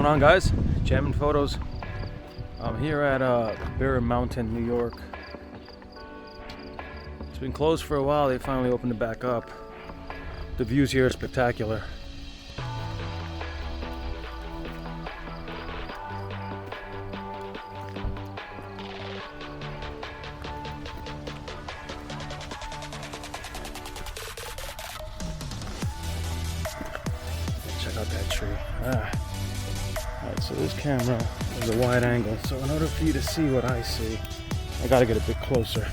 going on, guys? Jamming photos. I'm here at Bear Mountain, New York. It's been closed for a while. They finally opened it back up. The views here are spectacular. Check out that tree. Alright, so this camera is a wide angle, so in order for you to see what I see, I gotta get a bit closer.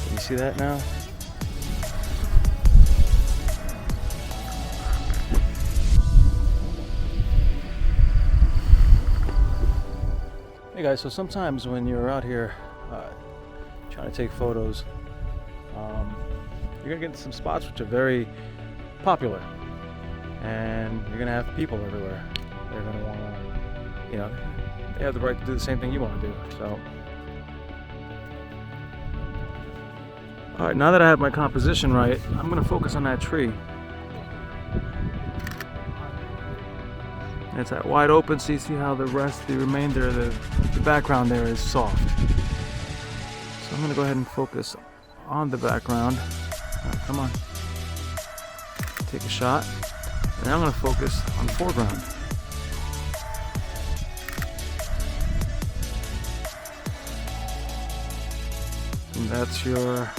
Can you see that now? Hey guys, so sometimes when you're out here trying to take photos, you're gonna get some spots which are very popular, and you're gonna have people everywhere. They're gonna wanna, they have the right to do the same thing you want to do. So, all right, now that I have my composition right, I'm gonna focus on that tree. It's that wide open, so you see how the remainder of the background there is soft. So I'm going to go ahead and focus on the background. Right, come on. Take a shot. And now I'm going to focus on the foreground. And that's your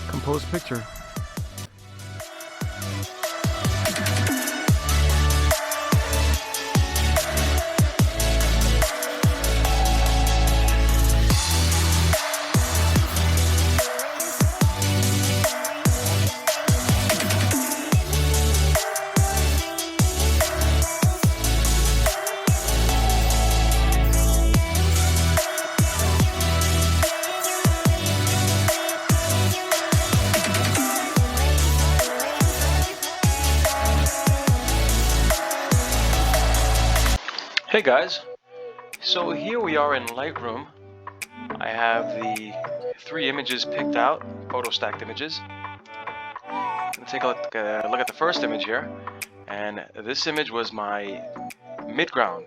composed picture. Hey guys, so here we are in Lightroom. I have the 3 images picked out, photo stacked images. Let's take a look at the first image here, and this image was my midground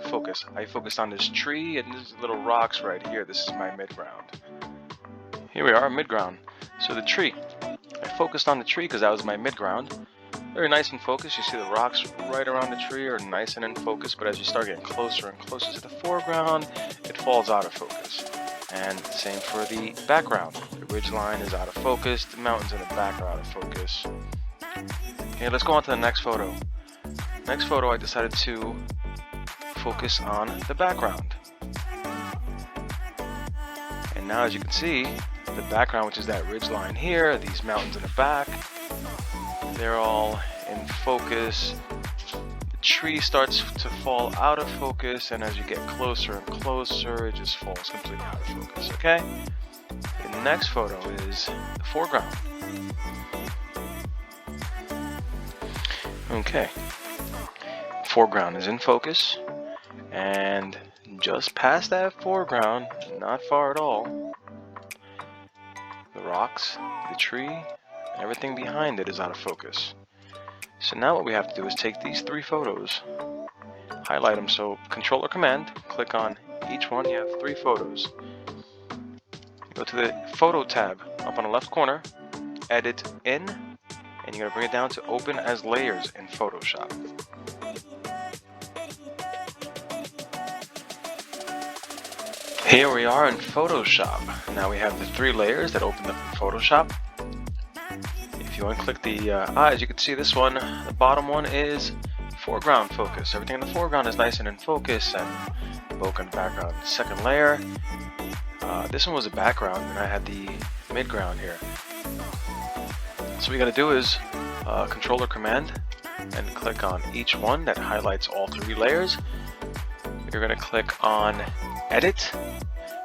focus. I focused on this tree and these little rocks right here. This is my midground. Here we are, midground. So the tree, I focused on the tree because that was my midground. Very nice and focused. You see the rocks right around the tree are nice and in focus, but as you start getting closer and closer to the foreground, it falls out of focus. And same for the background. The ridge line is out of focus, the mountains in the back are out of focus. Okay, let's go on to the next photo. Next photo, I decided to focus on the background. And now as you can see, the background, which is that ridge line here, these mountains in the back, they're all in focus. The tree starts to fall out of focus, and as you get closer and closer, it just falls completely out of focus, okay? The next photo is the foreground. Okay. Foreground is in focus, and just past that foreground, not far at all, the rocks, the tree, everything behind it is out of focus. So now what we have to do is take these 3 photos, highlight them. So Control or Command, click on each one. You have 3 photos. Go to the Photo tab up on the left corner, Edit In, and you're going to bring it down to Open as Layers in Photoshop. Here we are in Photoshop. Now we have the 3 layers that open up in Photoshop. If you unclick the eyes, you can see this one. The bottom one is foreground focus. Everything in the foreground is nice and in focus, and bokeh in the background. Second layer, this one was a background, and I had the midground here. So what you got to do is Control or Command and click on each one. That highlights all 3 layers. You're going to click on Edit.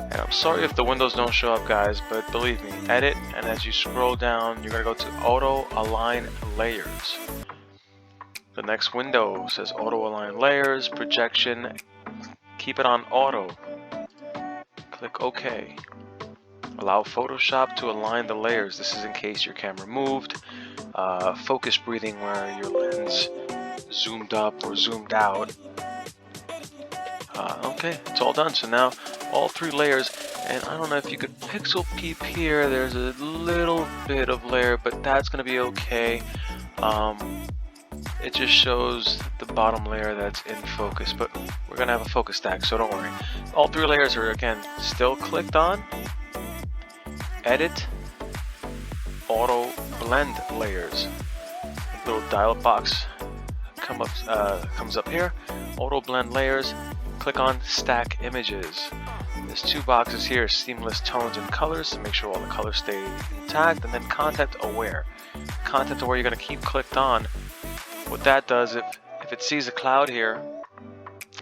And I'm sorry if the windows don't show up, guys, but believe me, Edit, and as you scroll down, you're going to go to Auto Align Layers. The next window says Auto Align Layers, Projection. Keep it on Auto. Click OK. Allow Photoshop to align the layers. This is in case your camera moved. Focus breathing, where your lens zoomed up or zoomed out. Okay, it's all done. So now all 3 layers, and I don't know if you could pixel peep here. There's a little bit of layer, but that's going to be okay. It just shows the bottom layer that's in focus, but we're going to have a focus stack, so don't worry. All 3 layers are, again, still clicked on. Edit, Auto Blend Layers. Little dialog box comes up here. Auto Blend Layers. Click on Stack Images. There's 2 boxes here: Seamless Tones and Colors, to make sure all the colors stay intact, and then Content Aware. Content Aware you're going to keep clicked on. What that does, if it sees a cloud here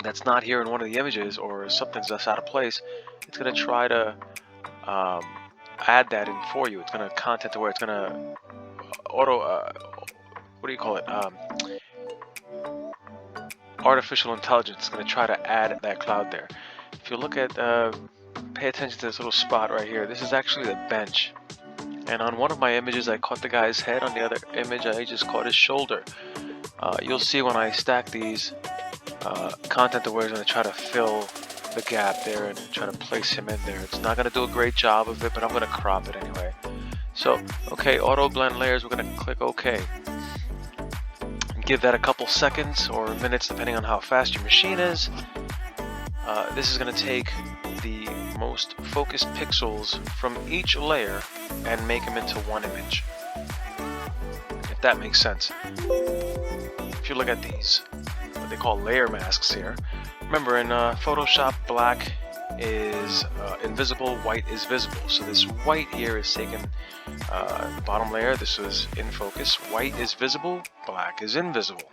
that's not here in one of the images, or something's just out of place, it's going to try to add that in for you. It's going to Content Aware. It's going to what do you call it? Artificial intelligence is going to try to add that cloud there. If you look at, pay attention to this little spot right here. This is actually the bench. And on one of my images, I caught the guy's head. On the other image, I just caught his shoulder. You'll see when I stack these, Content Aware is going to try to fill the gap there and try to place him in there. It's not going to do a great job of it, but I'm going to crop it anyway. So, okay, Auto Blend Layers, we're going to click OK. Give that a couple seconds or minutes, depending on how fast your machine is. This is going to take the most focused pixels from each layer and make them into one image, if that makes sense. If you look at these, what they call layer masks here, remember in Photoshop, black is invisible, white is visible. So this white here is taking the bottom layer. This was in focus. White is visible, black is invisible.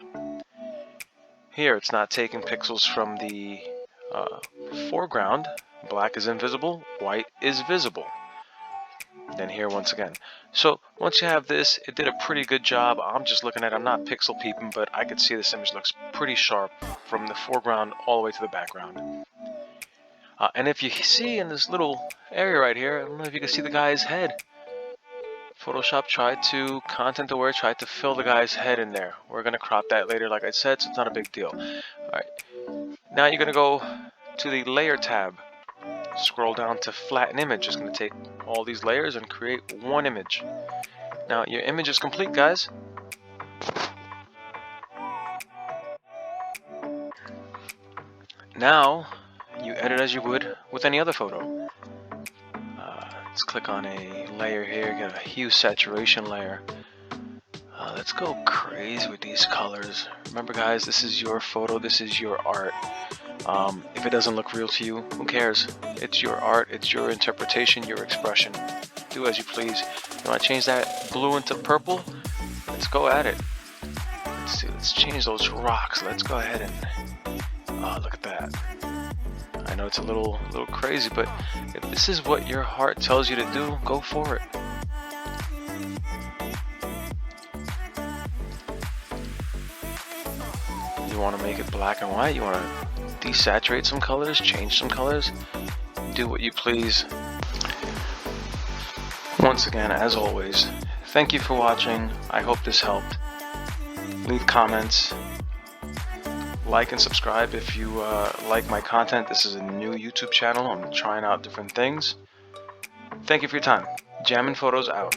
Here it's not taking pixels from the foreground. Black is invisible, white is visible. Then here once again. So once you have this, it did a pretty good job. I'm just looking at it. I'm not pixel peeping, but I could see this image looks pretty sharp from the foreground all the way to the background. And if you see in this little area right here, I don't know if you can see the guy's head. Photoshop tried to, Content Aware tried to fill the guy's head in there. We're going to crop that later, like I said, so it's not a big deal. Alright, now you're going to go to the Layer tab. Scroll down to Flatten Image. It's going to take all these layers and create one image. Now your image is complete, guys. Now you edit as you would with any other photo. Let's click on a layer here, get a hue saturation layer. Let's go crazy with these colors. Remember guys, this is your photo, this is your art. If it doesn't look real to you, who cares? It's your art, it's your interpretation, your expression. Do as you please. You want to change that blue into purple? Let's go at it. Let's see, let's change those rocks. Let's go ahead and, oh, look at that. I know it's a little crazy, but if this is what your heart tells you to do, go for it. You want to make it black and white, you want to desaturate some colors, change some colors, do what you please. Once again, as always, thank you for watching. I hope this helped. Leave comments, like and subscribe if you like my content. This is a new YouTube channel. I'm trying out different things. Thank you for your time. Jammin' Photos out.